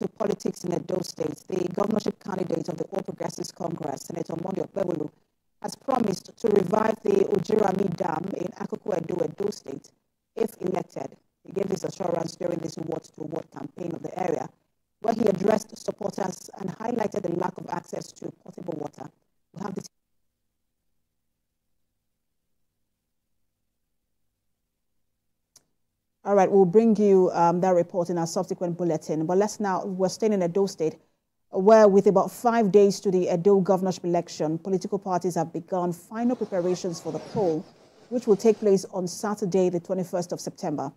to politics in Edo State, the governorship candidate of the All Progressives Congress, Senator Monday Okpebholo, has promised to revive the Ojirami Dam in Akoko Edo State if elected. He gave this assurance during this word-to-word campaign of the area, where he addressed supporters and highlighted the lack of access to potable water. We'll have this. All right, we'll bring you that report in our subsequent bulletin. But we're staying in Edo State, where with about 5 days to the Edo governorship election, political parties have begun final preparations for the poll, which will take place on Saturday, the 21st of September.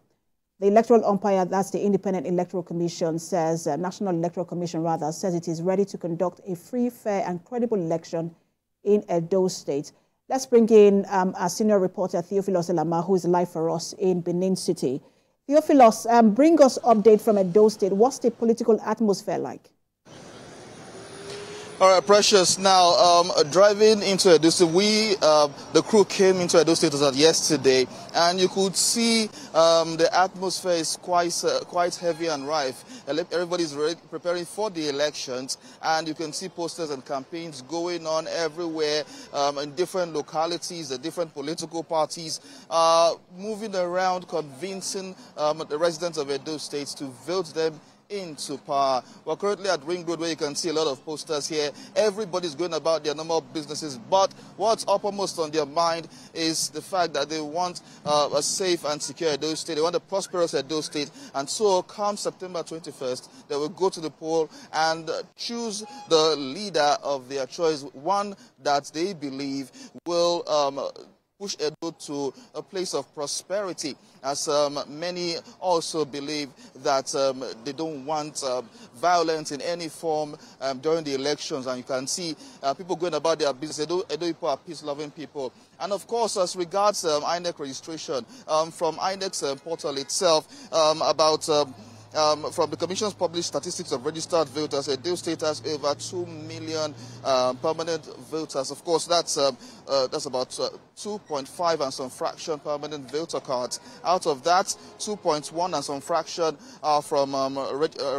The electoral umpire, that's the Independent Electoral Commission, says, National Electoral Commission rather, says it is ready to conduct a free, fair and credible election in Edo State. Let's bring in our senior reporter, Theophilus Elama, who is live for us in Benin City. Theophilus, bring us update from Edo State. What's the political atmosphere like? All right, Precious. Now, driving into Edo State, the crew came into Edo State yesterday, and you could see the atmosphere is quite heavy and rife. Everybody's preparing for the elections, and you can see posters and campaigns going on everywhere in different localities. The different political parties moving around, convincing the residents of Edo State to vote them into power. We're currently at Ring Road, where you can see a lot of posters here. Everybody's going about their normal businesses, but what's uppermost on their mind is the fact that they want a safe and secure Edo State. They want a prosperous Edo State, and so come September 21st, they will go to the poll and choose the leader of their choice, one that they believe will push Edo to a place of prosperity, as many also believe that they don't want violence in any form during the elections. And you can see people going about their business. Edo people are peace-loving people. And of course, as regards INEC registration, from INEC's portal itself, from the Commission's published statistics of registered voters, Edo State has over 2 million permanent voters. Of course, that's about 2.5 and some fraction permanent voter cards. Out of that, 2.1 and some fraction are from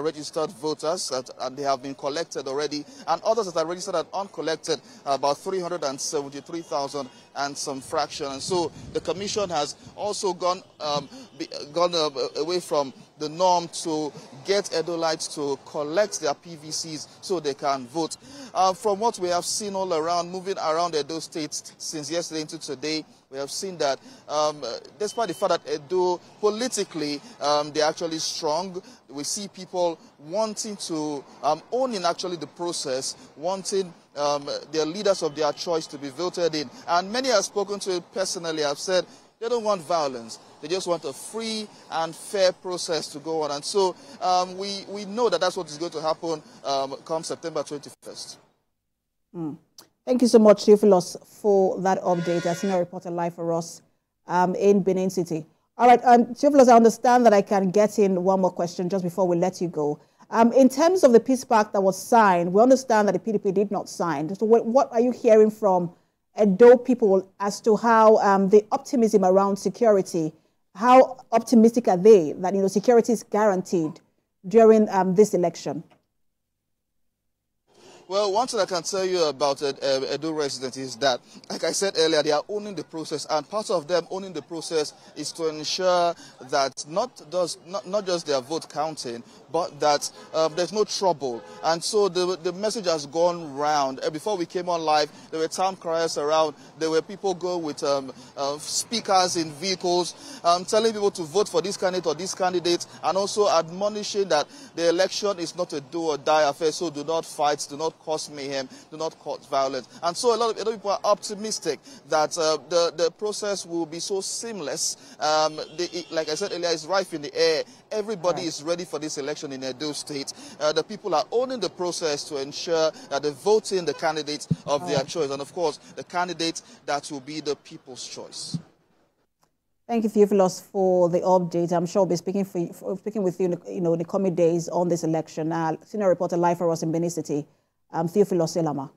registered voters, and they have been collected already. And others that are registered and uncollected, about 373,000 and some fraction. And so the Commission has also gone away from the norm to get Edolites to collect their PVCs so they can vote. From what we have seen all around, moving around Edo State since yesterday into today, we have seen that despite the fact that Edo, politically, they're actually strong, we see people wanting to own in actually the process, wanting their leaders of their choice to be voted in. And many I've spoken to personally have said they don't want violence. They just want a free and fair process to go on. And so we know that that's what is going to happen come September 21st. Thank you so much, Theophilus, for that update. I've seen a reporter live for us in Benin City. All right, Theophilus, I understand that I can get in one more question just before we let you go. In terms of the peace pact that was signed, we understand that the PDP did not sign. So what are you hearing from Edo people as to how the optimism around security, how optimistic are they that security is guaranteed during this election? Well, one thing I can tell you about Edo residents is that, like I said earlier, they are owning the process, and part of them owning the process is to ensure that not just their vote counting, but that there's no trouble. And so the message has gone round. Before we came on live, there were town criers around. There were people going with speakers in vehicles, telling people to vote for this candidate or this candidate, and also admonishing that the election is not a do or die affair, so do not fight, do not cause mayhem, do not cause violence. And so a lot of people are optimistic that the process will be so seamless. Like I said earlier, it's rife in the air. Everybody is ready for this election in Edo State. The people are owning the process to ensure that they vote in the candidates of their choice, and of course, the candidate that will be the people's choice. Thank you, Theophilus, for the update. I'm sure I'll be speaking with you, in the coming days on this election. Senior reporter live for us in Benin City, Theophilus Elama.